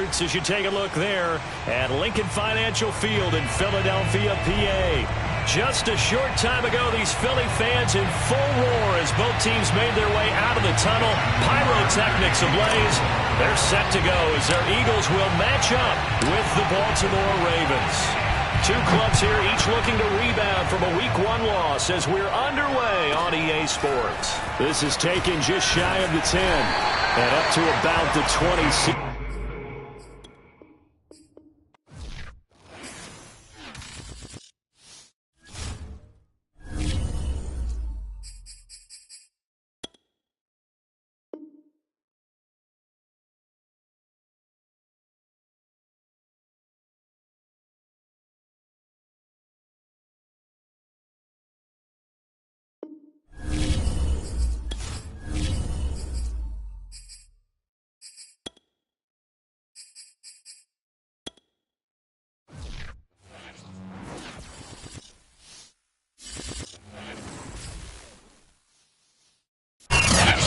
Hurts as you take a look there at Lincoln Financial Field in Philadelphia, PA. Just a short time ago, these Philly fans in full roar as both teams made their way out of the tunnel. Pyrotechnics ablaze. They're set to go as their Eagles will match up with the Baltimore Ravens. Two clubs here, each looking to rebound from a Week 1 loss as we're underway on EA Sports. This is taken just shy of the 10 and up to about the 26.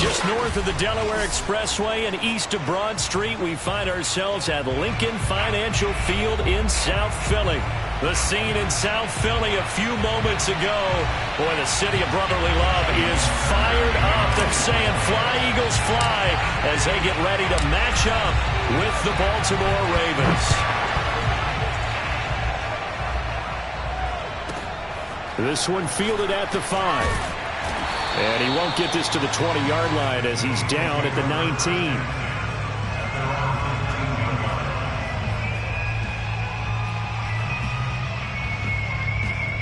Just north of the Delaware Expressway and east of Broad Street, we find ourselves at Lincoln Financial Field in South Philly. The scene in South Philly a few moments ago. Boy, the city of brotherly love is fired up. They're saying, "Fly, Eagles, fly," as they get ready to match up with the Baltimore Ravens. This one fielded at the 5. And he won't get this to the 20-yard line as he's down at the 19.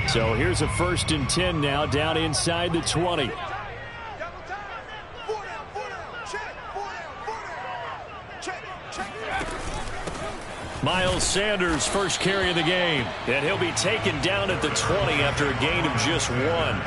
So here's a 1st and 10 now down inside the 20. Miles Sanders first carry of the game. And he'll be taken down at the 20 after a gain of just 1.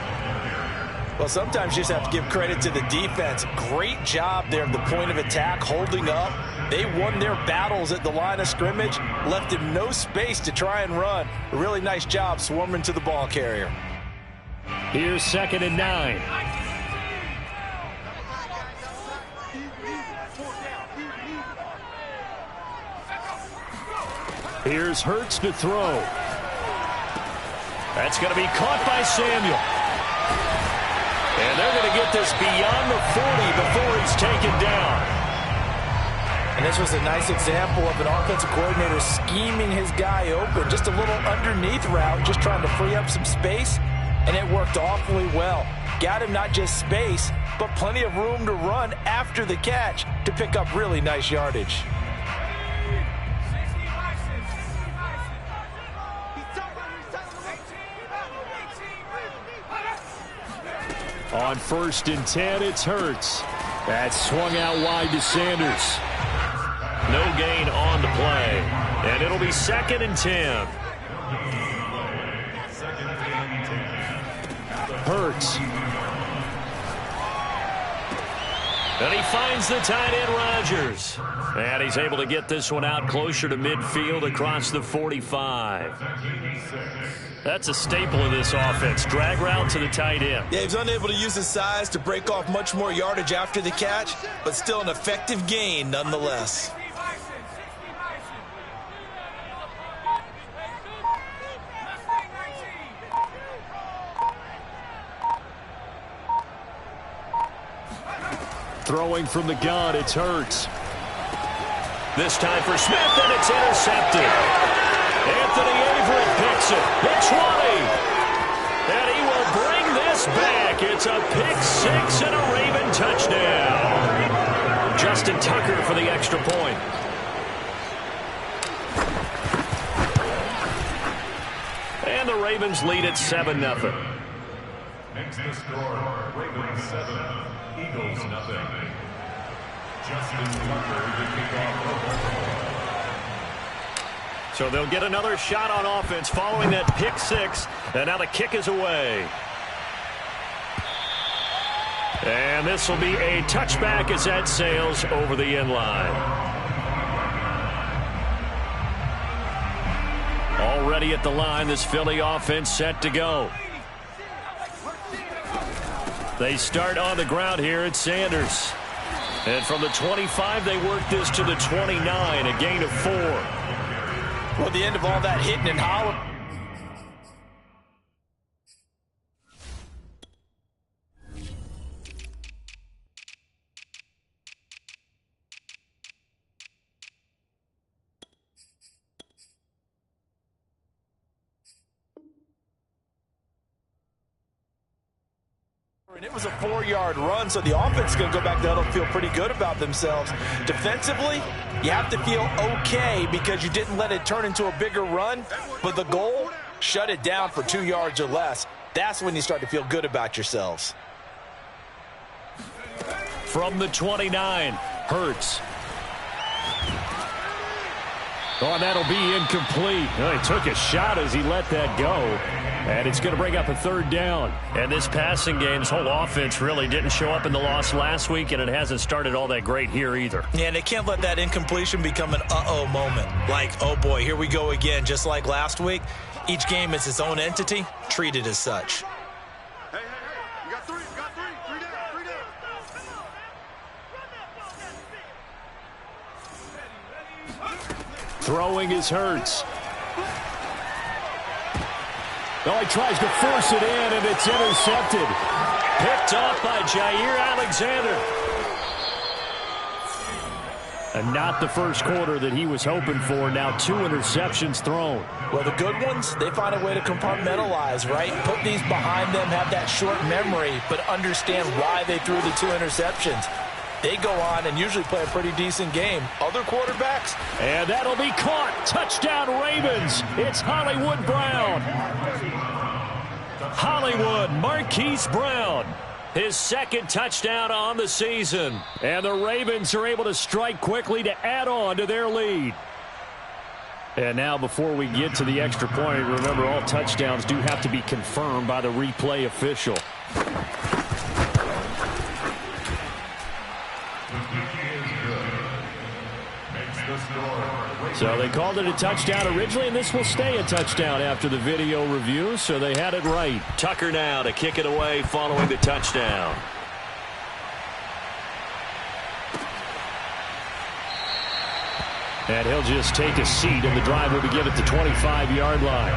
Well, sometimes you just have to give credit to the defense. Great job there at the point of attack, holding up. They won their battles at the line of scrimmage, left him no space to try and run. A really nice job swarming to the ball carrier. Here's 2nd and 9. Here's Hurts to throw. That's going to be caught by Samuel. And they're going to get this beyond the 40 before he's taken down. And this was a nice example of an offensive coordinator scheming his guy open. Just a little underneath route, just trying to free up some space, and it worked awfully well. Got him not just space, but plenty of room to run after the catch to pick up really nice yardage. On 1st and 10, it's Hurts. That's swung out wide to Sanders. No gain on the play. And it'll be 2nd and 10. Hurts. And he finds the tight end, Rodgers. And he's able to get this one out closer to midfield across the 45. That's a staple of this offense. Drag route to the tight end. Yeah, he's unable to use his size to break off much more yardage after the catch, but still an effective gain nonetheless. Throwing from the gun, it's Hurts. This time for Smith, and it's intercepted. Anthony Averett picks it. The 20. And he will bring this back. It's a pick 6 and a Raven touchdown. Justin Tucker for the extra point. And the Ravens lead at 7-0. Next to score, Ravens 7, Eagles nothing. Justin Tucker to kick off. So they'll get another shot on offense following that pick 6. And now the kick is away. And this will be a touchback as that sails over the end line. Already at the line, this Philly offense set to go. They start on the ground here at Sanders. And from the 25, they work this to the 29, a gain of 4. Well, the end of all that hitting and hollering. And it was a 4-yard run, so the offense is going to go back down and feel pretty good about themselves. Defensively, you have to feel okay because you didn't let it turn into a bigger run, but the goal, shut it down for 2 yards or less. That's when you start to feel good about yourselves. From the 29, Hurts. Oh, and that'll be incomplete. Well, he took a shot as he let that go. And it's going to bring up a 3rd down. And this passing game's whole offense really didn't show up in the loss last week, and it hasn't started all that great here either. Yeah, and they can't let that incompletion become an uh-oh moment. Like, oh boy, here we go again, just like last week. Each game is its own entity, treated as such. Hey, you got 3, you got 3. 3 down, 3 down. Throwing is Hurts. Oh, he tries to force it in, and it's intercepted. Picked off by Jair Alexander. And not the first quarter that he was hoping for. Now 2 interceptions thrown. Well, the good ones, they find a way to compartmentalize, right? Put these behind them, have that short memory, but understand why they threw the 2 interceptions. They go on and usually play a pretty decent game. Other quarterbacks? And that'll be caught. Touchdown Ravens. It's Hollywood Brown. Hollywood Marquise Brown. His 2nd touchdown on the season. And the Ravens are able to strike quickly to add on to their lead. And now before we get to the extra point, remember all touchdowns do have to be confirmed by the replay official. So they called it a touchdown originally, and this will stay a touchdown after the video review, so they had it right. Tucker now to kick it away following the touchdown. And he'll just take a seat, and the drive will begin at the 25-yard line.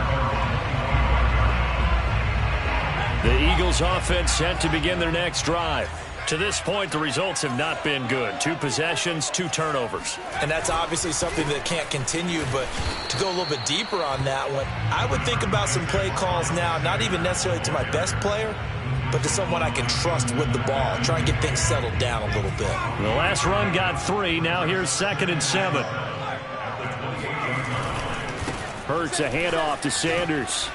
The Eagles offense set to begin their next drive. To this point, the results have not been good. 2 possessions, 2 turnovers. And that's obviously something that can't continue, but to go a little bit deeper on that one, I would think about some play calls now, not even necessarily to my best player, but to someone I can trust with the ball. Try and get things settled down a little bit. The last run got 3. Now here's 2nd and 7. Hurts a handoff to Sanders.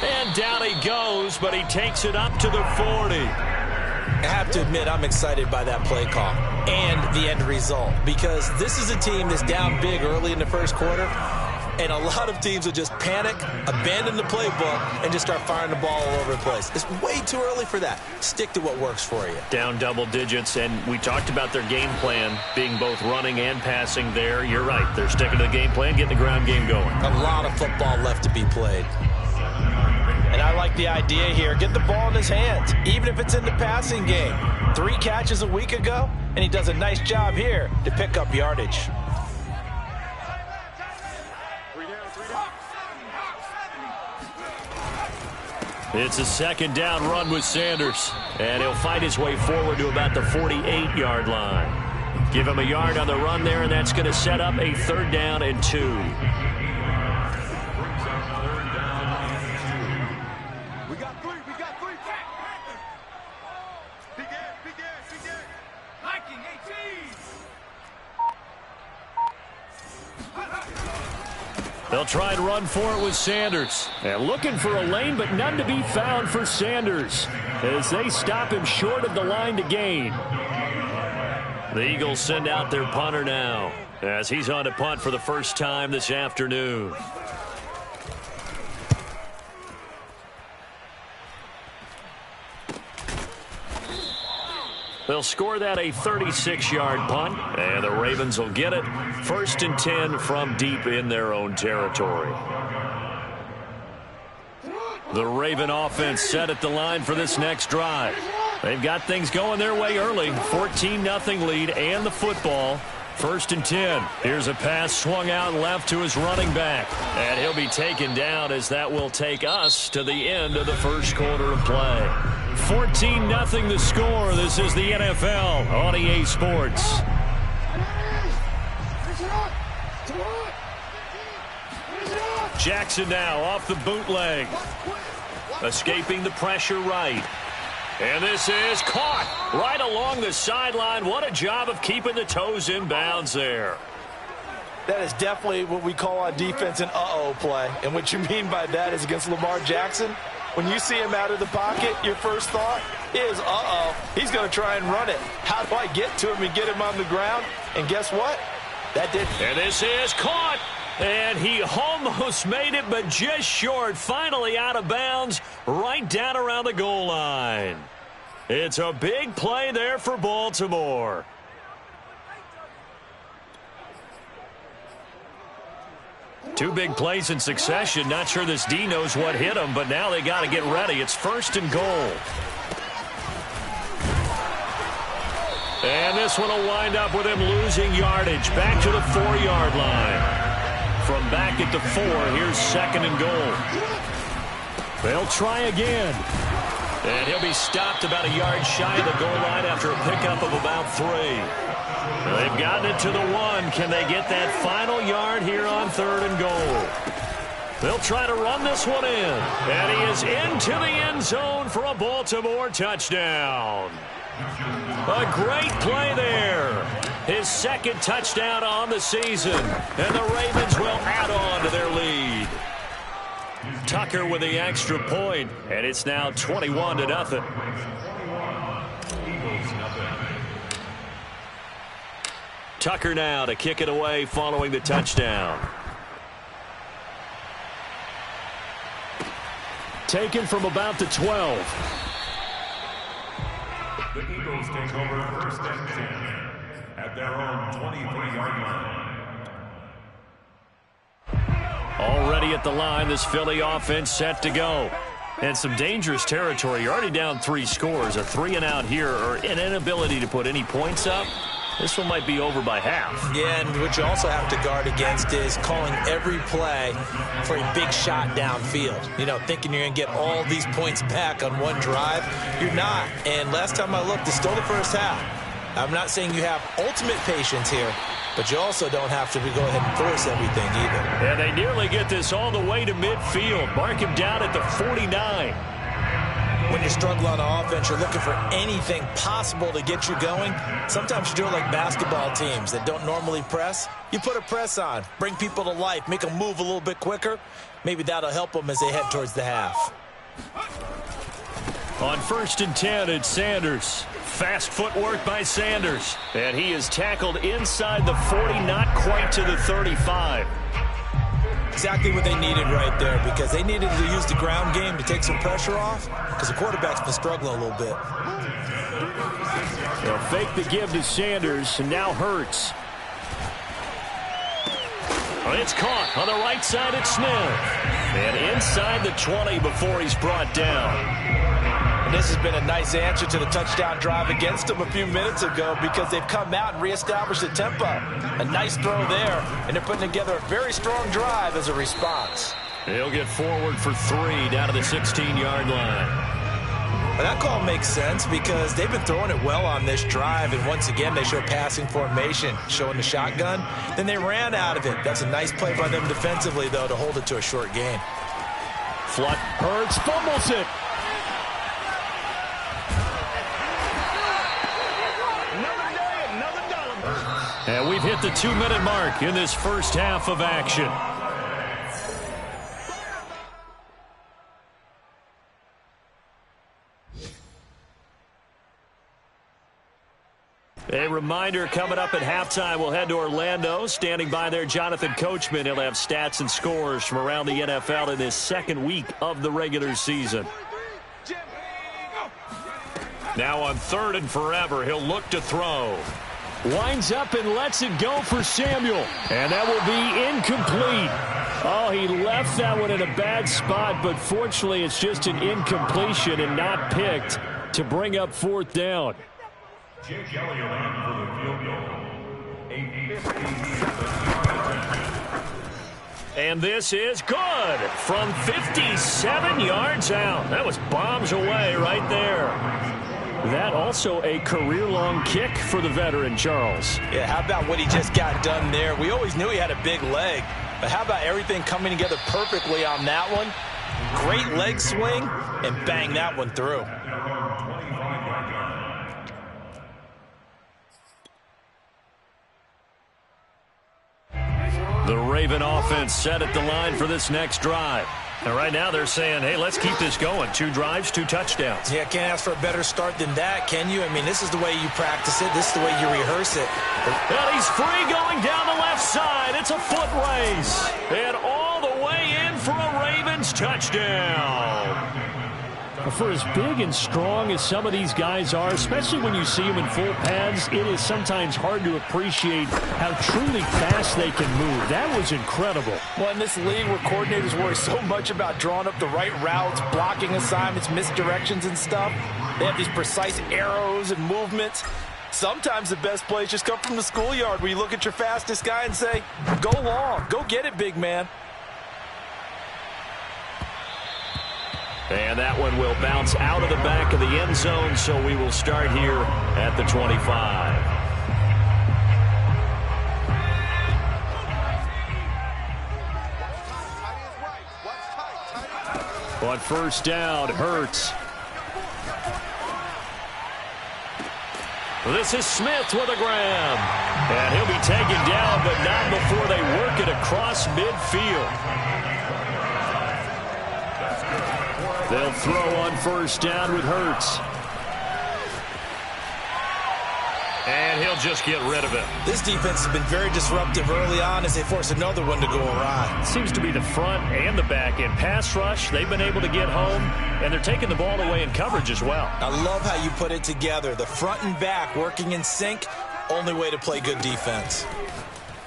And down he goes, but he takes it up to the 40. I have to admit, I'm excited by that play call and the end result, because this is a team that's down big early in the first quarter, and a lot of teams will just panic, abandon the playbook, and just start firing the ball all over the place. It's way too early for that. Stick to what works for you. Down double digits, and we talked about their game plan being both running and passing there. You're right. They're sticking to the game plan, getting the ground game going. A lot of football left to be played. And I like the idea here. Get the ball in his hands, even if it's in the passing game. 3 catches a week ago, and he does a nice job here to pick up yardage. It's a 2nd down run with Sanders, and he'll find his way forward to about the 48-yard line. Give him a yard on the run there, and that's going to set up a 3rd down and 2. They'll try and run for it with Sanders. And looking for a lane, but none to be found for Sanders as they stop him short of the line to gain. The Eagles send out their punter now as he's on to punt for the first time this afternoon. They'll score that a 36-yard punt, and the Ravens will get it. 1st and 10 from deep in their own territory. The Raven offense set at the line for this next drive. They've got things going their way early. 14-0 lead and the football. 1st and 10. Here's a pass swung out left to his running back. And he'll be taken down as that will take us to the end of the first quarter of play. 14-0 the score. This is the NFL on EA Sports. Jackson now off the bootleg. Escaping the pressure right. And this is caught right along the sideline. What a job of keeping the toes in bounds there. That is definitely what we call on defense an uh-oh play. And what you mean by that is against Lamar Jackson, when you see him out of the pocket, your first thought is, uh-oh, he's going to try and run it. How do I get to him and get him on the ground? And guess what? That did. And this is caught. And he almost made it, but just short. Finally out of bounds, right down around the goal line. It's a big play there for Baltimore. Two big plays in succession. Not sure this D knows what hit him, but now they got to get ready. It's 1st and goal. And this one will wind up with him losing yardage. Back to the 4-yard line. From back at the 4, here's 2nd and goal. They'll try again. And he'll be stopped about a yard shy of the goal line after a pickup of about 3. They've gotten it to the 1. Can they get that final yard here on 3rd and goal? They'll try to run this one in. And he is into the end zone for a Baltimore touchdown. A great play there. His 2nd touchdown on the season. And the Ravens will add on to their lead. Tucker with the extra point, and it's now 21-0. Tucker now to kick it away following the touchdown. Taken from about the 12. The Eagles take over 1st and 10 at their own 23-yard line. Already at the line, this Philly offense set to go. And some dangerous territory. You're already down 3 scores. A 3-and-out here, or an inability to put any points up. This one might be over by half. Yeah, and what you also have to guard against is calling every play for a big shot downfield. You know, thinking you're going to get all these points back on one drive. You're not. And last time I looked, it's still the first half. I'm not saying you have ultimate patience here, but you also don't have to go ahead and force everything either. And they nearly get this all the way to midfield. Mark him down at the 49. When you struggle on offense, you're looking for anything possible to get you going. Sometimes you do it like basketball teams that don't normally press. You put a press on, bring people to life, make them move a little bit quicker. Maybe that'll help them as they head towards the half. On 1st and 10, it's Sanders. Fast footwork by Sanders. And he is tackled inside the 40, not quite to the 35. Exactly what they needed right there, because they needed to use the ground game to take some pressure off, because the quarterback's been struggling a little bit. They'll fake the give to Sanders, and now Hurts. It's caught on the right side at Smith. And inside the 20 before he's brought down. And this has been a nice answer to the touchdown drive against them a few minutes ago, because they've come out and reestablished the tempo. A nice throw there, and they're putting together a very strong drive as a response. He'll get forward for 3 down to the 16-yard line. Well, that call makes sense because they've been throwing it well on this drive, and once again they show passing formation, showing the shotgun. Then they ran out of it. That's a nice play by them defensively, though, to hold it to a short gain. Flood. Hurts fumbles it. And we've hit the 2-minute mark in this first half of action. A reminder, coming up at halftime, we'll head to Orlando. Standing by there, Jonathan Coachman. He'll have stats and scores from around the NFL in this second week of the regular season. Now on 3rd and forever, he'll look to throw. Winds up and lets it go for Samuel. And that will be incomplete. Oh, he left that one in a bad spot, but fortunately it's just an incompletion and not picked. to bring up fourth down. Jake Elliott for the field goal. A 57-yard attempt. And this is good from 57 yards out. That was bombs away right there. That also a career-long kick for the veteran, Charles. Yeah, how about what he just got done there? We always knew he had a big leg, but how about everything coming together perfectly on that one? Great leg swing, and bang that one through. The Raven offense set at the line for this next drive. And right now they're saying, hey, let's keep this going. 2 drives, 2 touchdowns. Yeah, can't ask for a better start than that, can you? I mean, this is the way you practice it. This is the way you rehearse it. And he's free going down the left side. It's a foot race. And all the way in for a Ravens touchdown. For as big and strong as some of these guys are, especially when you see them in full pads, it is sometimes hard to appreciate how truly fast they can move. That was incredible. Well, in this league where coordinators worry so much about drawing up the right routes, blocking assignments, misdirections and stuff, they have these precise arrows and movements. Sometimes the best plays just come from the schoolyard where you look at your fastest guy and say, go long, go get it, big man. And that one will bounce out of the back of the end zone, so we will start here at the 25. On first down, Hurts. This is Smith with a grab. And he'll be taken down, but not before they work it across midfield. They'll throw on first down with Hurts. And he'll just get rid of it. This defense has been very disruptive early on as they force another one to go awry. Seems to be the front and the back end. Pass rush, they've been able to get home, and they're taking the ball away in coverage as well. I love how you put it together. The front and back working in sync, only way to play good defense.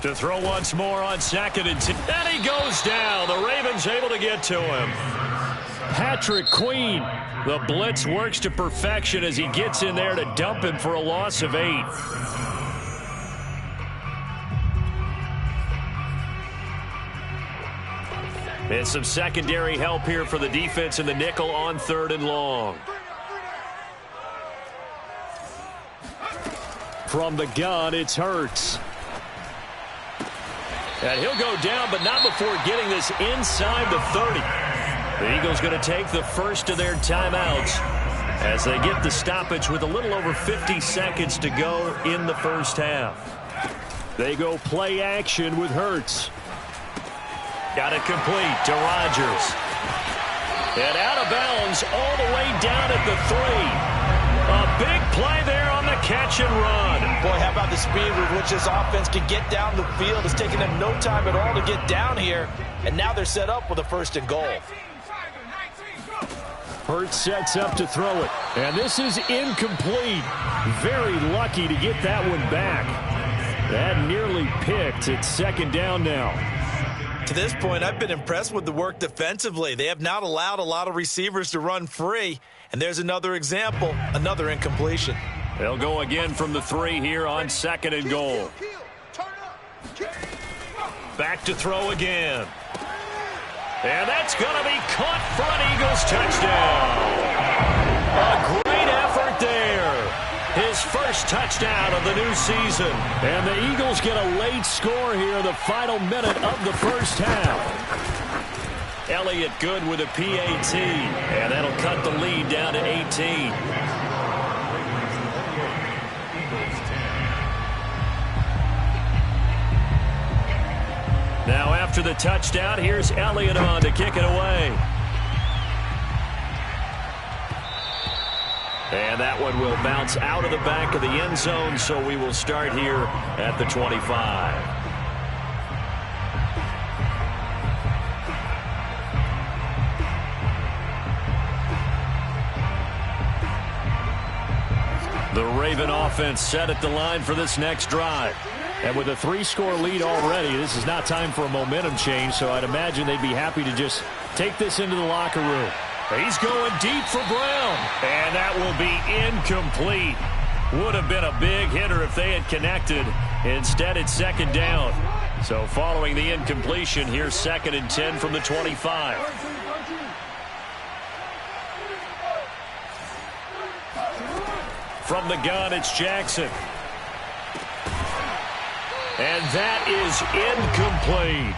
To throw once more on 2nd and 10. And he goes down. The Ravens able to get to him. Patrick Queen. The blitz works to perfection as he gets in there to dump him for a loss of 8. And some secondary help here for the defense in the nickel on 3rd and long. From the gun, it's Hurts. And he'll go down, but not before getting this inside the 30. The Eagles going to take the first of their timeouts as they get the stoppage with a little over 50 seconds to go in the first half. They go play action with Hurts. Got it complete to Rodgers. And out of bounds all the way down at the 3. A big play there on the catch and run. Boy, how about the speed with which this offense can get down the field. It's taken them no time at all to get down here. And now they're set up with a 1st and goal. Hurts sets up to throw it. And this is incomplete. Very lucky to get that one back. That nearly picked. It's 2nd down now. To this point, I've been impressed with the work defensively. They have not allowed a lot of receivers to run free. And there's another example, another incompletion. They'll go again from the 3 here on 2nd and goal. Back to throw again. And that's going to be caught for an Eagles touchdown. A great effort there. His first touchdown of the new season. And the Eagles get a late score here in the final minute of the first half. Elliott good with a PAT. And that'll cut the lead down to 18. Now after the touchdown, here's Elliott on to kick it away. And that one will bounce out of the back of the end zone, so we will start here at the 25. The Raven offense set at the line for this next drive. And with a 3-score lead already, this is not time for a momentum change, so I'd imagine they'd be happy to just take this into the locker room. He's going deep for Brown. And that will be incomplete. Would have been a big hitter if they had connected. Instead, it's second down. So following the incompletion, here's 2nd and 10 from the 25. From the gun, it's Jackson. And that is incomplete.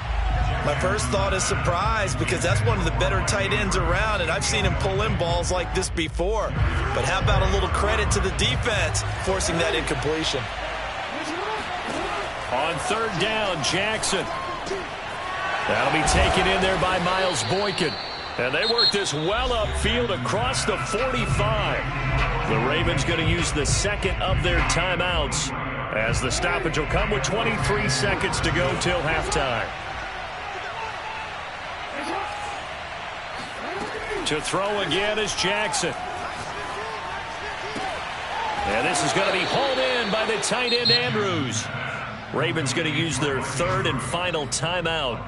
My first thought is surprise because that's one of the better tight ends around, and I've seen him pull in balls like this before. But how about a little credit to the defense forcing that incompletion? On 3rd down, Jackson. That'll be taken in there by Miles Boykin. And they work this well upfield across the 45. The Ravens going to use the 2nd of their timeouts as the stoppage will come with 23 seconds to go till halftime. To throw again is Jackson. And this is going to be hauled in by the tight end Andrews. Ravens going to use their 3rd and final timeout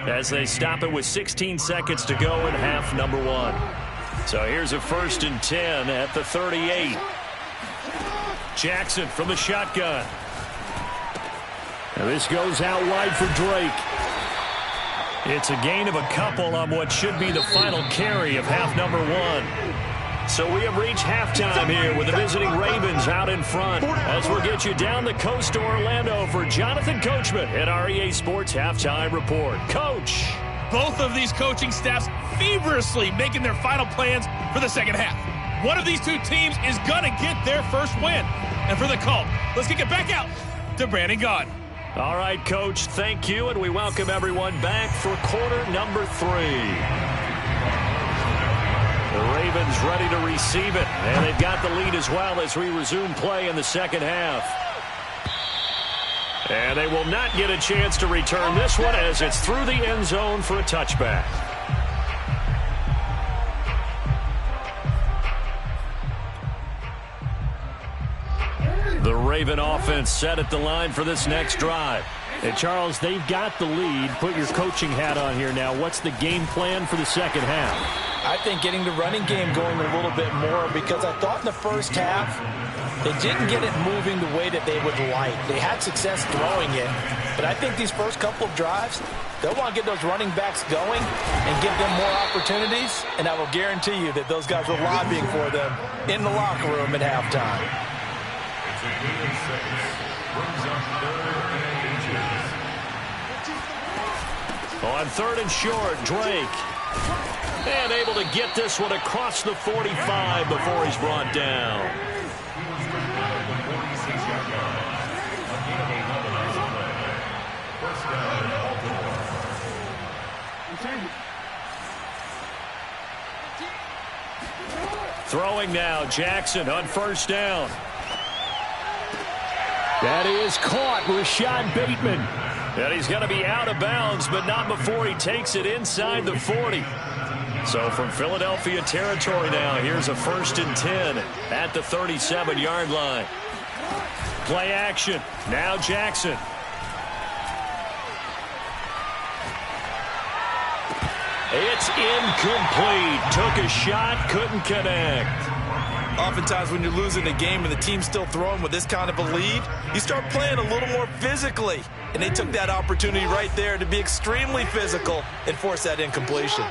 as they stop it with 16 seconds to go in half number 1. So here's a 1st and 10 at the 38. Jackson from the shotgun. Now this goes out wide for Drake. It's a gain of a couple on what should be the final carry of half number 1. So we have reached halftime here with the visiting Ravens out in front. As we'll get you down the coast to Orlando for Jonathan Coachman at our EA Sports Halftime Report. Coach. Both of these coaching staffs feverishly making their final plans for the second half. One of these two teams is going to get their first win. And for the call, let's kick it back out to Brandon Gaudin. All right, Coach, thank you, and we welcome everyone back for quarter number 3. The Ravens ready to receive it, and they've got the lead as well as we resume play in the second half. And they will not get a chance to return this one as it's through the end zone for a touchback. The Raven offense set at the line for this next drive. And Charles, they've got the lead. Put your coaching hat on here now. What's the game plan for the second half? I think getting the running game going a little bit more because I thought in the first half they didn't get it moving the way that they would like. They had success throwing it, but I think these first couple of drives, they'll want to get those running backs going and give them more opportunities, and I will guarantee you that those guys were lobbying for them in the locker room at halftime. On 3rd and short, Drake. And able to get this one across the 45 before he's brought down. Throwing now, Jackson on 1st down. That is caught, Rashad Bateman. And he's going to be out of bounds, but not before he takes it inside the 40. So from Philadelphia territory now, here's a 1st and 10 at the 37-yard line. Play action. Now Jackson. It's incomplete. Took a shot, couldn't connect. Oftentimes when you're losing a game and the team's still throwing with this kind of a lead, you start playing a little more physically. And they took that opportunity right there to be extremely physical and force that incompletion.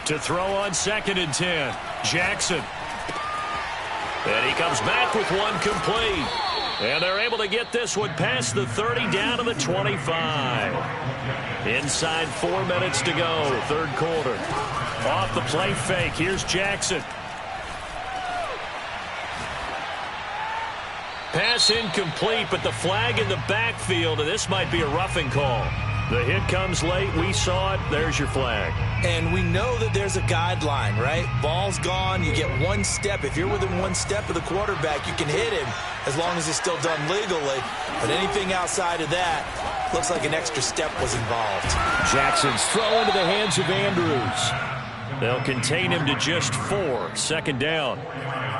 To throw on 2nd and 10, Jackson. And he comes back with one complete. And they're able to get this one past the 30 down to the 25. Inside 4 minutes to go, 3rd quarter. Off the play fake, here's Jackson. Pass incomplete, but the flag in the backfield, and this might be a roughing call. The hit comes late. We saw it. There's your flag. And we know that there's a guideline, right? Ball's gone. You get 1 step. If you're within 1 step of the quarterback, you can hit him as long as it's still done legally. But anything outside of that, looks like an extra step was involved. Jackson's throw into the hands of Andrews. They'll contain him to just 4. 2nd down.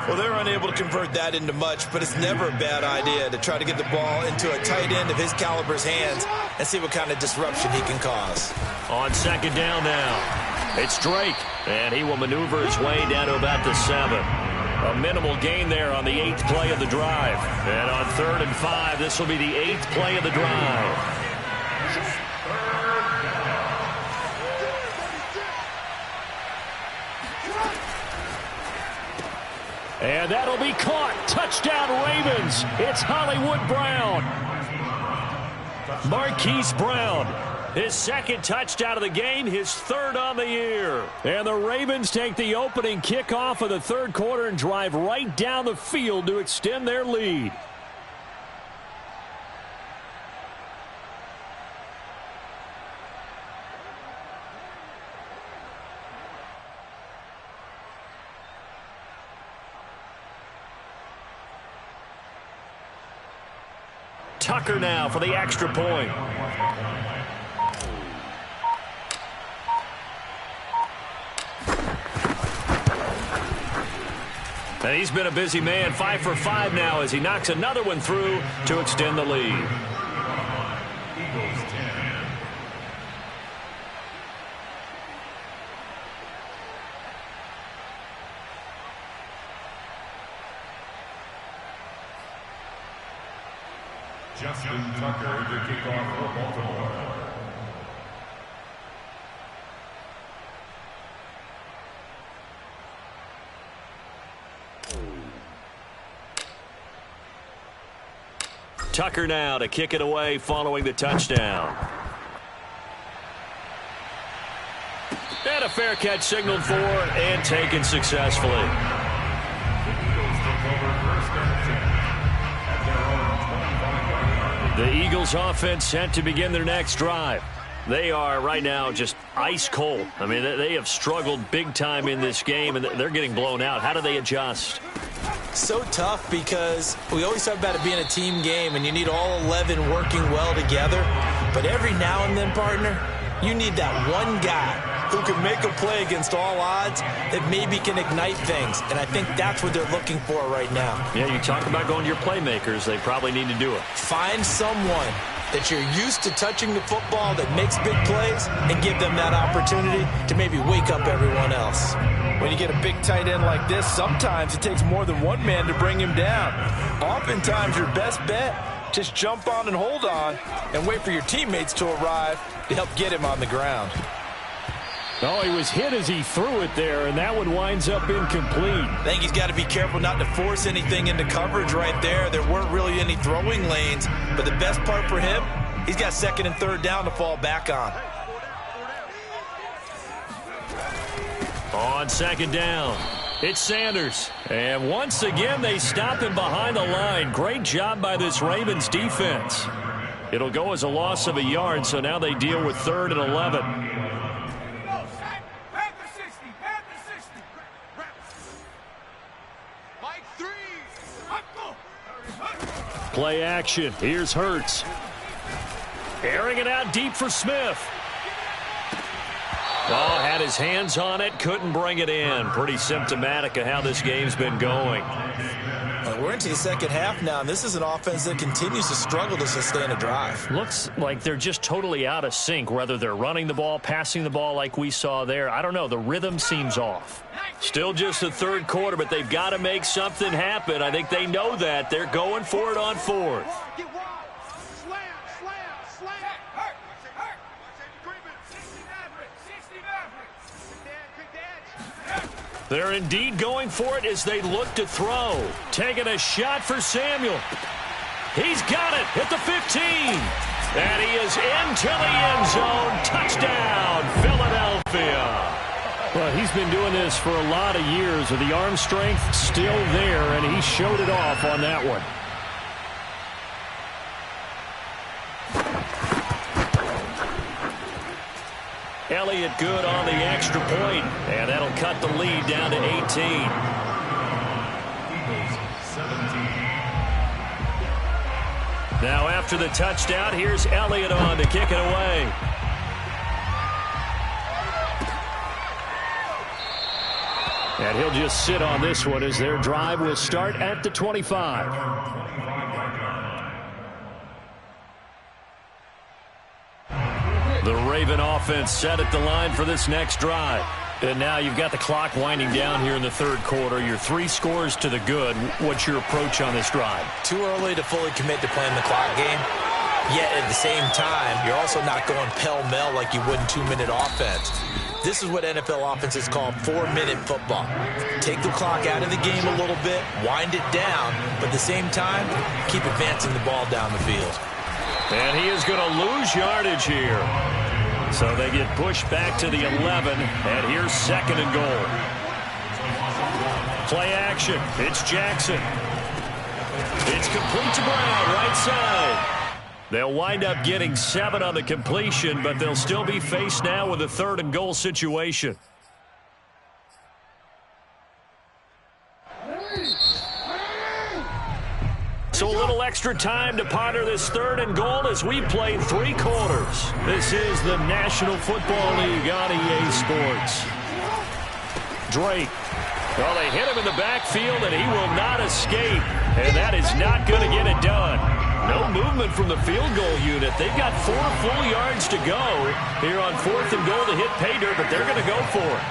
Well, they're unable to convert that into much, but it's never a bad idea to try to get the ball into a tight end of his caliber's hands and see what kind of disruption he can cause. On 2nd down now. It's Drake, and he will maneuver his way down to about the 7. A minimal gain there on the 8th play of the drive. And on 3rd and 5, this will be the 8th play of the drive. And that'll be caught. Touchdown, Ravens. It's Hollywood Brown. Marquise Brown. His 2nd touchdown of the game, his 3rd on the year. And the Ravens take the opening kickoff of the 3rd quarter and drive right down the field to extend their lead. Tucker now for the extra point. And he's been a busy man, 5 for 5 now as he knocks another one through to extend the lead. Eagles 10. Justin Tucker to kick off for Baltimore. Tucker now to kick it away following the touchdown. And a fair catch signaled for and taken successfully. The Eagles offense set to begin their next drive. They are right now just ice cold. I mean, they have struggled big time in this game, and they're getting blown out. How do they adjust? So tough because we always talk about it being a team game, and you need all 11 working well together. But every now and then, partner, you need that one guy who can make a play against all odds that maybe can ignite things. And I think that's what they're looking for right now. Yeah, you talk about going to your playmakers. They probably need to do it. Find someone that you're used to touching the football that makes big plays and give them that opportunity to maybe wake up everyone else. When you get a big tight end like this, sometimes it takes more than one man to bring him down. Oftentimes, your best bet, just jump on and hold on and wait for your teammates to arrive to help get him on the ground. Oh, he was hit as he threw it there, and that one winds up incomplete. I think he's got to be careful not to force anything into coverage right there. There weren't really any throwing lanes, but the best part for him, he's got 2nd and 3rd down to fall back on. On 2nd down, it's Sanders. And once again, they stop him behind the line. Great job by this Ravens defense. It'll go as a loss of a yard, so now they deal with 3rd and 11. Play action. Here's Hurts. Airing it out deep for Smith. Oh, had his hands on it, couldn't bring it in. Pretty symptomatic of how this game's been going. We're into the 2nd half now, and this is an offense that continues to struggle to sustain a drive. Looks like they're just totally out of sync, whether they're running the ball, passing the ball like we saw there. I don't know. The rhythm seems off. Still just the 3rd quarter, but they've got to make something happen. I think they know that. They're going for it on 4th. They're indeed going for it as they look to throw. Taking a shot for Samuel. He's got it at the 15. And he is into the end zone. Touchdown, Philadelphia. Well, he's been doing this for a lot of years with the arm strength still there, and he showed it off on that one. Elliott good on the extra point, and that'll cut the lead down to 18. Eagles 17. Now after the touchdown, here's Elliott on to kick it away. And he'll just sit on this one as their drive will start at the 25. The Raven offense set at the line for this next drive. And now you've got the clock winding down here in the third quarter. You're 3 scores to the good. What's your approach on this drive? Too early to fully commit to playing the clock game. Yet at the same time, you're also not going pell-mell like you would in 2-minute offense. This is what NFL offenses call 4-minute football. Take the clock out of the game a little bit, wind it down, but at the same time, keep advancing the ball down the field. And he is going to lose yardage here. So they get pushed back to the 11, and here's 2nd and goal. Play action. It's Jackson. It's complete to Brown, right side. They'll wind up getting 7 on the completion, but they'll still be faced now with a 3rd and goal situation. So a little extra time to ponder this 3rd and goal as we played 3 quarters. This is the National Football League on EA Sports. Drake. Well, they hit him in the backfield, and he will not escape. And that is not going to get it done. No movement from the field goal unit. They've got 4 full yards to go here on 4th and goal to hit pay dirt, but they're going to go for it.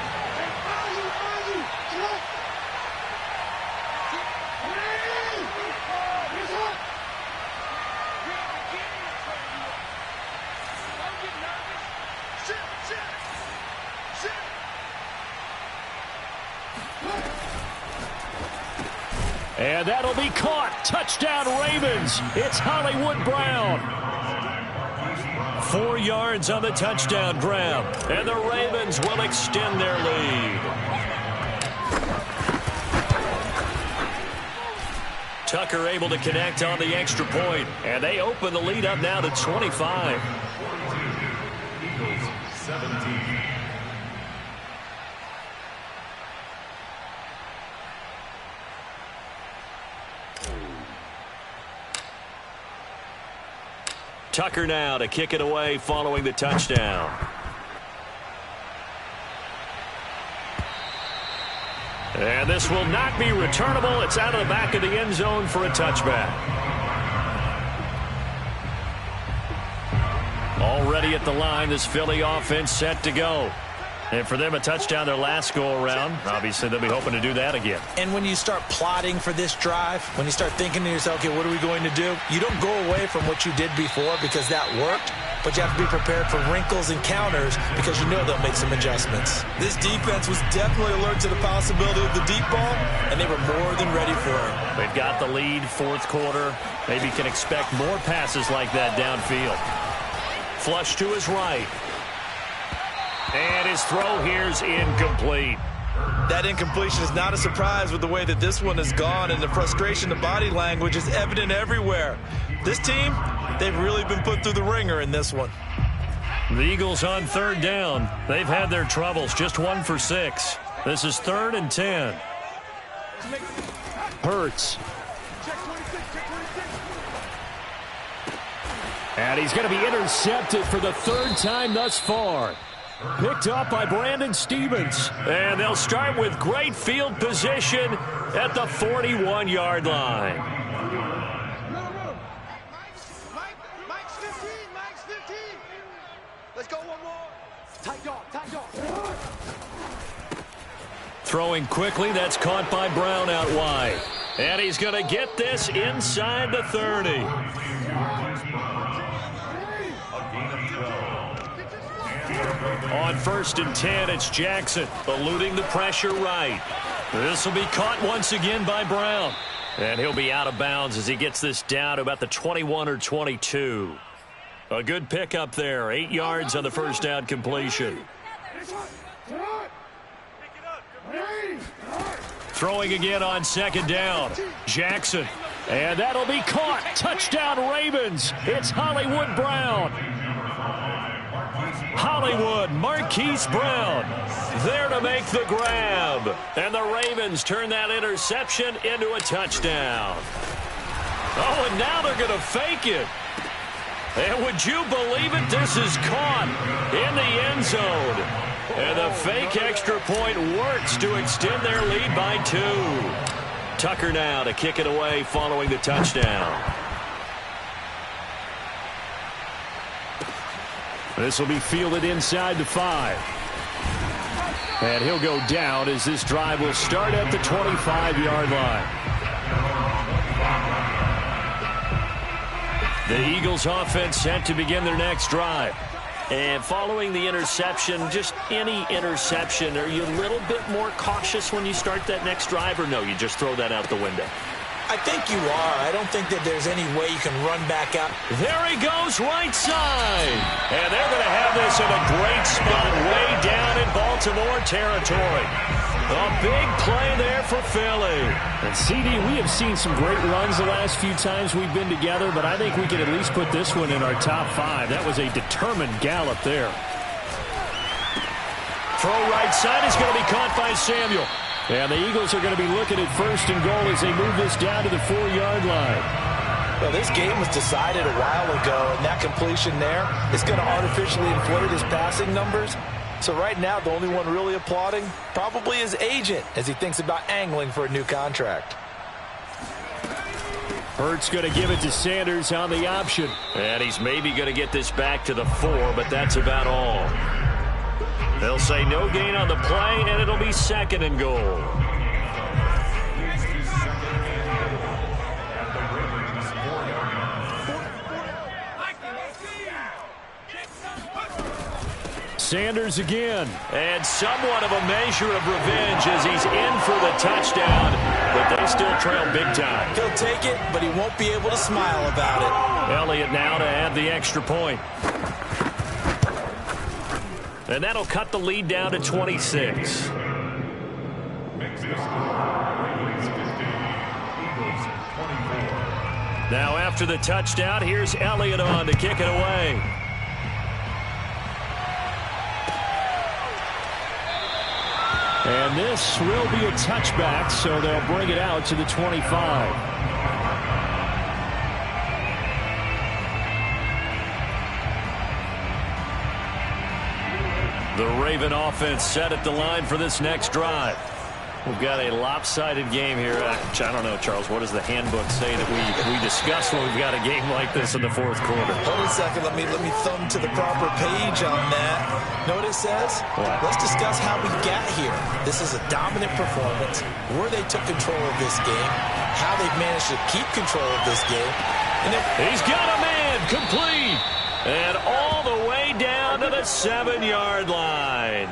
And that'll be caught. Touchdown, Ravens. It's Hollywood Brown. 4 yards on the touchdown grab. And the Ravens will extend their lead. Tucker able to connect on the extra point. And they open the lead up now to 25. 17. Tucker now to kick it away following the touchdown. And this will not be returnable. It's out of the back of the end zone for a touchback. Already at the line, this Philly offense set to go. And for them, a touchdown their last go-around. Obviously, they'll be hoping to do that again. And when you start plotting for this drive, when you start thinking to yourself, okay, what are we going to do? You don't go away from what you did before because that worked, but you have to be prepared for wrinkles and counters because you know they'll make some adjustments. This defense was definitely alert to the possibility of the deep ball, and they were more than ready for it. They've got the lead, 4th quarter. Maybe can expect more passes like that downfield. Flush to his right. And his throw here's incomplete. That incompletion is not a surprise with the way that this one has gone, and the frustration, the body language is evident everywhere. This team, they've really been put through the ringer in this one. The Eagles on 3rd down. They've had their troubles, just 1 for 6. This is 3rd and 10. Hurts. And he's going to be intercepted for the 3rd time thus far. Picked up by Brandon Stevens. And they'll start with great field position at the 41-yard line. Mike's 15. Let's go one more. Tight dog. Throwing quickly, that's caught by Brown out wide. And he's going to get this inside the 30. On 1st and 10, it's Jackson eluding the pressure right. This will be caught once again by Brown. And he'll be out of bounds as he gets this down to about the 21 or 22. A good pickup there. 8 yards on the first down completion. Throwing again on 2nd down. Jackson. And that'll be caught. Touchdown Ravens. It's Hollywood Brown. Hollywood, Marquise Brown, there to make the grab. And the Ravens turn that interception into a touchdown. Oh, and now they're going to fake it. And would you believe it? This is caught in the end zone. And the fake extra point works to extend their lead by 2. Tucker now to kick it away following the touchdown. This will be fielded inside the 5. And he'll go down as this drive will start at the 25-yard line. The Eagles offense set to begin their next drive. And following the interception, just any interception, are you a little bit more cautious when you start that next drive, or no, you just throw that out the window? I think you are. I don't think that there's any way you can run back out. There he goes, right side. And they're going to have this in a great spot way down in Baltimore territory. A big play there for Philly. And CD, we have seen some great runs the last few times we've been together, but I think we can at least put this one in our top 5. That was a determined gallop there. Throw right side is going to be caught by Samuel. And the Eagles are going to be looking at first and goal as they move this down to the 4-yard line. Well, this game was decided a while ago, and that completion there is going to artificially inflate his passing numbers. So right now, the only one really applauding probably his agent as he thinks about angling for a new contract. Hurts going to give it to Sanders on the option. And he's maybe going to get this back to the 4, but that's about all. They'll say no gain on the play, and it'll be 2nd and goal. Sanders again. And somewhat of a measure of revenge as he's in for the touchdown, but they still trail big time. He'll take it, but he won't be able to smile about it. Elliott now to add the extra point. And that'll cut the lead down to 26. Now after the touchdown, here's Elliott on to kick it away. And this will be a touchback, so they'll bring it out to the 25. The Raven offense set at the line for this next drive. We've got a lopsided game here. I don't know, Charles, what does the handbook say that we discuss when we've got a game like this in the 4th quarter? Hold on a second. Let me thumb to the proper page on that. Know what it says? What? Let's discuss how we got here. This is a dominant performance, where they took control of this game, how they've managed to keep control of this game. And then he's got a man complete. And all the way down to the 7-yard line.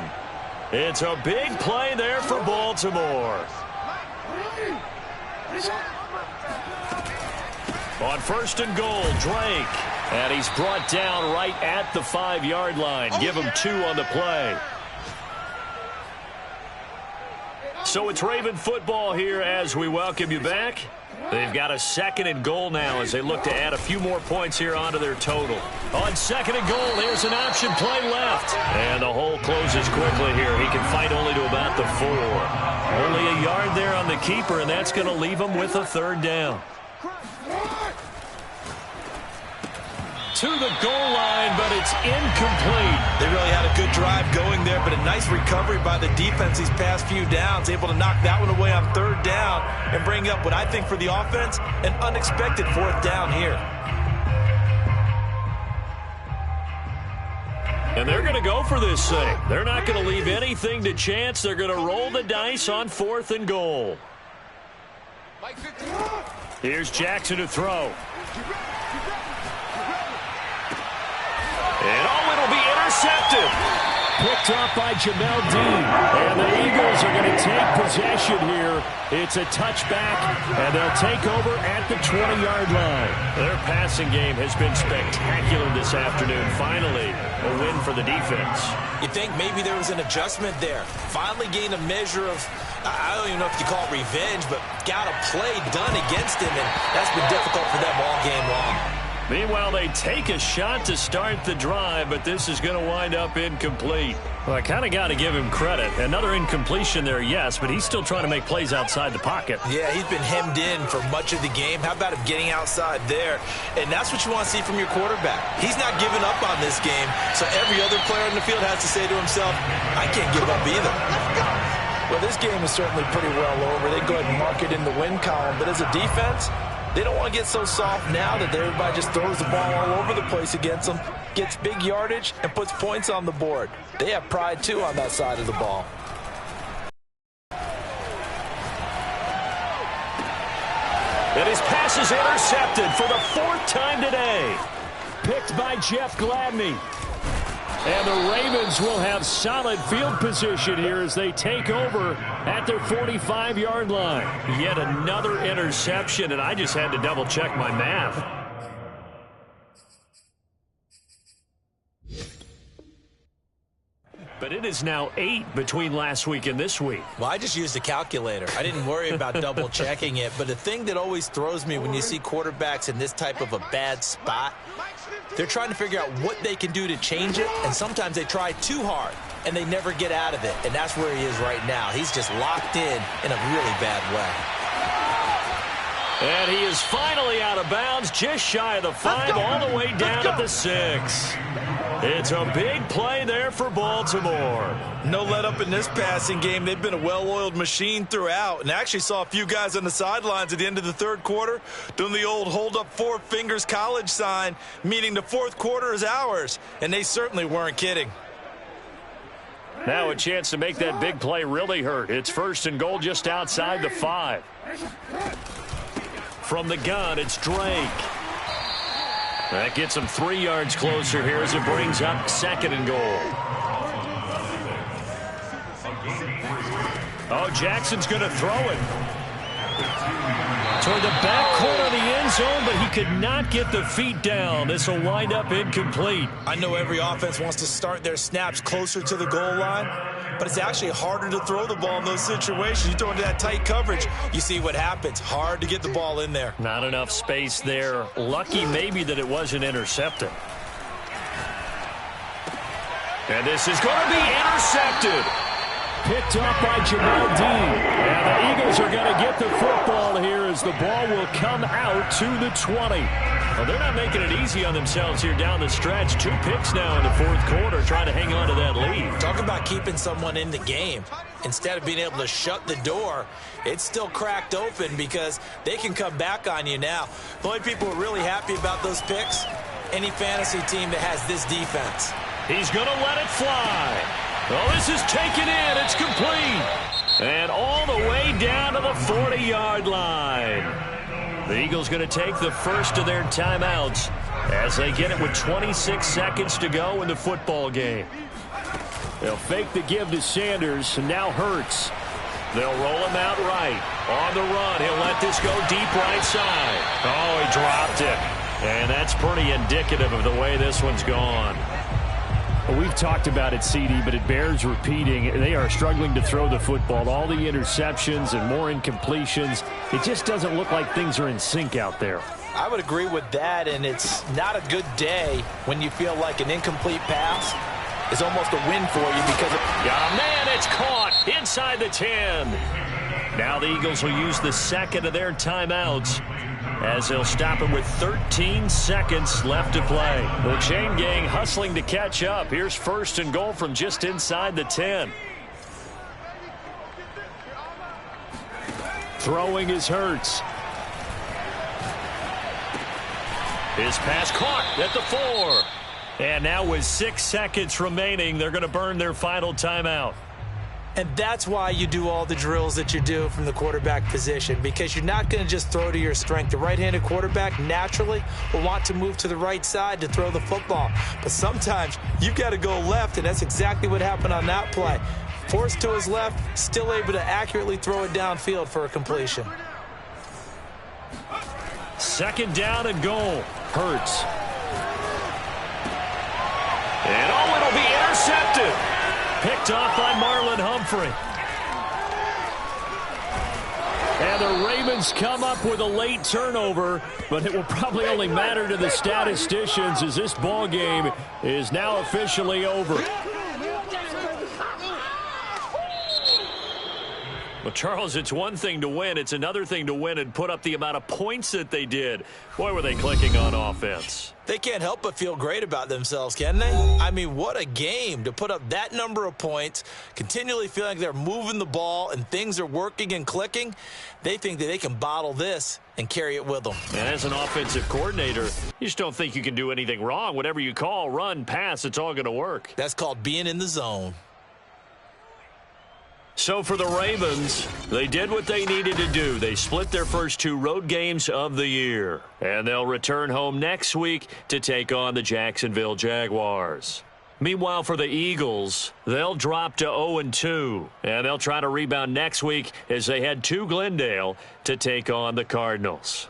It's a big play there for Baltimore. On 1st and goal, Drake. And he's brought down right at the 5-yard line. Give him 2 on the play. So it's Raven football here as we welcome you back. They've got a 2nd and goal now as they look to add a few more points here onto their total. On 2nd and goal, here's an option play left. And the hole closes quickly here. He can fight only to about the 4. Only a yard there on the keeper, and that's going to leave him with a 3rd down. To the goal line, but it's incomplete. They really had a good drive going there, but a nice recovery by the defense these past few downs, able to knock that one away on 3rd down and bring up what I think for the offense, an unexpected 4th down here. And they're going to go for this thing. They're not going to leave anything to chance. They're going to roll the dice on 4th and goal. Here's Jackson to throw. And it'll be intercepted. Picked off by Jamel Dean. And the Eagles are going to take possession here. It's a touchback, and they'll take over at the 20-yard line. Their passing game has been spectacular this afternoon. Finally, a win for the defense. You think maybe there was an adjustment there. Finally gained a measure of, I don't even know if you call it revenge, but got a play done against him, and that's been difficult for them all game long. Meanwhile, they take a shot to start the drive, but this is going to wind up incomplete. Well, I kind of got to give him credit. Another incompletion there, yes, but he's still trying to make plays outside the pocket. Yeah, he's been hemmed in for much of the game. How about him getting outside there? And that's what you want to see from your quarterback. He's not giving up on this game, so every other player in the field has to say to himself, I can't give up either. Well, this game is certainly pretty well over. They go ahead and mark it in the win column, but as a defense, They don't want to get so soft now that everybody just throws the ball all over the place against them, gets big yardage, and puts points on the board. They have pride, too, on that side of the ball. And his pass is intercepted for the 4th time today. Picked by Jeff Gladney. And the Ravens will have solid field position here as they take over at their 45-yard line. Yet another interception, and I just had to double-check my math. But it is now 8 between last week and this week. Well, I just used a calculator. I didn't worry about double-checking it. But the thing that always throws me when you see quarterbacks in this type of a bad spot, they're trying to figure out what they can do to change it, and sometimes they try too hard, and they never get out of it. And that's where he is right now. He's just locked in a really bad way. And he is finally out of bounds, just shy of the 5, all the way down at the 6. It's a big play there for Baltimore. No let up in this passing game. They've been a well-oiled machine throughout, and actually saw a few guys on the sidelines at the end of the 3rd quarter doing the old hold up 4 fingers college sign, meaning the 4th quarter is ours, and they certainly weren't kidding. Now a chance to make that big play really hurt. It's 1st and goal just outside the 5. From the gun, it's Drake. That gets him 3 yards closer here as it brings up 2nd and goal. Oh, Jackson's going to throw it toward the back corner of the end zone, but he could not get the feet down. This will wind up incomplete. I know every offense wants to start their snaps closer to the goal line, but it's actually harder to throw the ball in those situations. You throw into that tight coverage, you see what happens. Hard to get the ball in there. Not enough space there. Lucky maybe that it wasn't intercepted. And this is going to be intercepted. Picked up by Jamel Dean. And the Eagles are going to get the football here as the ball will come out to the 20. Well, they're not making it easy on themselves here down the stretch. 2 picks now in the 4th quarter trying to hang on to that lead. Talk about keeping someone in the game. Instead of being able to shut the door, it's still cracked open because they can come back on you now. The only people who are really happy about those picks, any fantasy team that has this defense. He's going to let it fly. Well, this is taken in. It's complete. And all the way down to the 40-yard line. The Eagles going to take the first of their timeouts as they get it with 26 seconds to go in the football game. They'll fake the give to Sanders, and now Hurts. They'll roll him out right. On the run, he'll let this go deep right side. Oh, he dropped it. And that's pretty indicative of the way this one's gone. We've talked about it, CD, but it bears repeating. They are struggling to throw the football. All the interceptions and more incompletions. It just doesn't look like things are in sync out there. I would agree with that, and it's not a good day when you feel like an incomplete pass is almost a win for you because of... Yeah, man, it's caught inside the 10. Now the Eagles will use the second of their timeouts as they'll stop him with 13 seconds left to play. The chain gang hustling to catch up. Here's 1st and goal from just inside the 10. Throwing is Hurts. His pass caught at the 4. And now with 6 seconds remaining, they're going to burn their final timeout. And that's why you do all the drills that you do from the quarterback position, because you're not going to just throw to your strength. The right-handed quarterback naturally will want to move to the right side to throw the football. But sometimes you've got to go left, and that's exactly what happened on that play. Forced to his left, still able to accurately throw it downfield for a completion. 2nd down and goal. Hurts. And oh, it'll be intercepted. Picked off by Marlon Humphrey. And the Ravens come up with a late turnover, but it will probably only matter to the statisticians as this ball game is now officially over. Well, Charles, it's one thing to win. It's another thing to win and put up the amount of points that they did. Boy, were they clicking on offense. They can't help but feel great about themselves, can they? I mean, what a game to put up that number of points, continually feeling like they're moving the ball and things are working and clicking. They think that they can bottle this and carry it with them. And as an offensive coordinator, you just don't think you can do anything wrong. Whatever you call, run, pass, it's all going to work. That's called being in the zone. So for the Ravens, they did what they needed to do. They split their first 2 road games of the year. And they'll return home next week to take on the Jacksonville Jaguars. Meanwhile, for the Eagles, they'll drop to 0-2. And they'll try to rebound next week as they head to Glendale to take on the Cardinals.